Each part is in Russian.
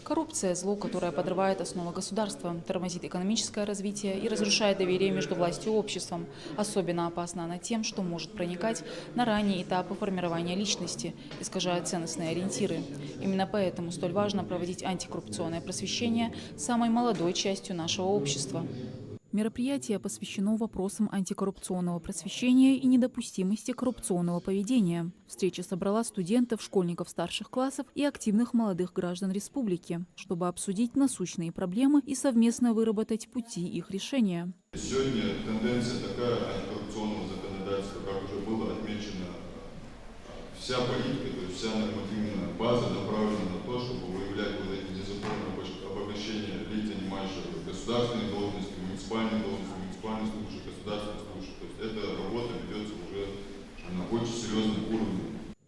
Коррупция – зло, которое подрывает основы государства, тормозит экономическое развитие и разрушает доверие между властью и обществом. Особенно опасна она тем, что может проникать на ранние этапы формирования личности, искажая ценностные ориентиры. Именно поэтому столь важно проводить антикоррупционное просвещение самой молодой частью нашего общества. Мероприятие посвящено вопросам антикоррупционного просвещения и недопустимости коррупционного поведения. Встреча собрала студентов, школьников старших классов и активных молодых граждан республики, чтобы обсудить насущные проблемы и совместно выработать пути их решения. Сегодня тенденция такая антикоррупционного законодательства, как уже было отмечено, вся политика, то есть вся нормативная база направлена на то, чтобы выявлять вот эти незаконные обогащения лиц, занимающих государственные должности, муниципальные службы, государственные службы. То есть эта работа ведется уже на очень серьезном уровне.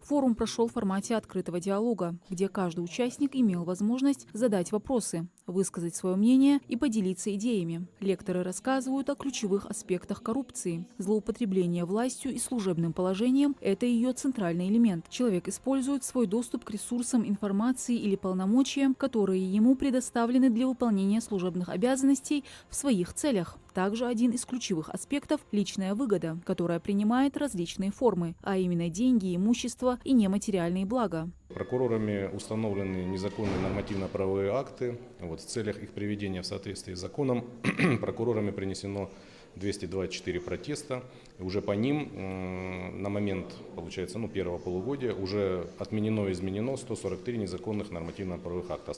Форум прошел в формате открытого диалога, где каждый участник имел возможность задать вопросы, высказать свое мнение и поделиться идеями. Лекторы рассказывают о ключевых аспектах коррупции. Злоупотребление властью и служебным положением – это ее центральный элемент. Человек использует свой доступ к ресурсам информации или полномочиям, которые ему предоставлены для выполнения служебных обязанностей в своих целях. Также один из ключевых аспектов – личная выгода, которая принимает различные формы, а именно деньги, имущество и нематериальные блага. Прокурорами установлены незаконные нормативно-правовые акты. В целях их приведения в соответствии с законом прокурорами принесено 224 протеста. И уже по ним на момент, получается, первого полугодия уже отменено и изменено 143 незаконных нормативно-правовых акта.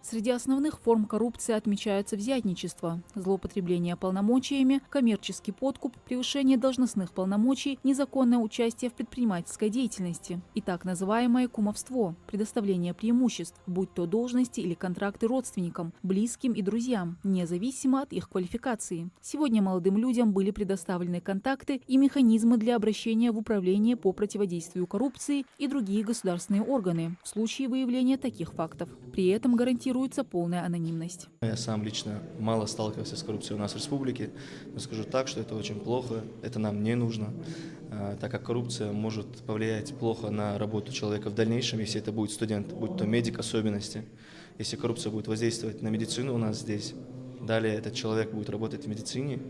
Среди основных форм коррупции отмечаются взятничество, злоупотребление полномочиями, коммерческий подкуп, превышение должностных полномочий, незаконное участие в предпринимательской деятельности и так называемое кумовство – предоставление преимуществ, будь то должности или контракты родственникам, близким и друзьям, независимо от их квалификации. Сегодня молодым людям были предоставлены контакты и механизмы для обращения в управление по противодействию коррупции и другие государственные органы в случае выявления таких фактов. При этом гарантируется полная анонимность. Я сам лично мало сталкивался с коррупцией у нас в республике, но скажу так, что это очень плохо, это нам не нужно, так как коррупция может повлиять плохо на работу человека в дальнейшем, если это будет студент, будь то медик особенности. Если коррупция будет воздействовать на медицину у нас здесь, далее этот человек будет работать в медицине,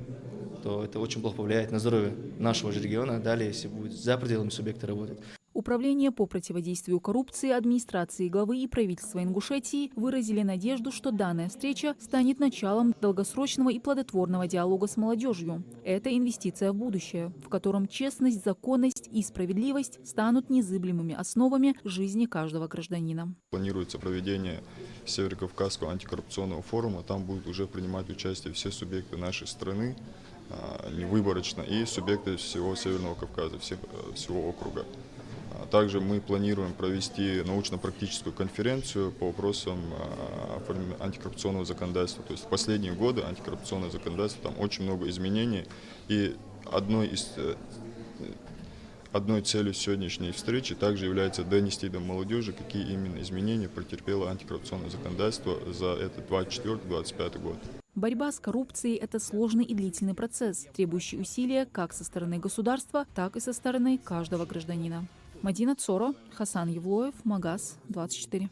то это очень плохо повлияет на здоровье нашего же региона, далее, если будет за пределами субъекта работать. Управление по противодействию коррупции администрации главы и правительства Ингушетии выразили надежду, что данная встреча станет началом долгосрочного и плодотворного диалога с молодежью. Это инвестиция в будущее, в котором честность, законность и справедливость станут незыблемыми основами жизни каждого гражданина. Планируется проведение Северокавказского антикоррупционного форума. Там будут уже принимать участие все субъекты нашей страны, невыборочно, и субъекты всего Северного Кавказа, всего округа. Также мы планируем провести научно-практическую конференцию по вопросам антикоррупционного законодательства. То есть в последние годы антикоррупционное законодательство, там очень много изменений. И одной целью сегодняшней встречи также является донести до молодежи, какие именно изменения претерпело антикоррупционное законодательство за этот 24-25 год. Борьба с коррупцией – это сложный и длительный процесс, требующий усилия как со стороны государства, так и со стороны каждого гражданина. Мадина Цоро, Хасан Евлоев, Магаз, 24.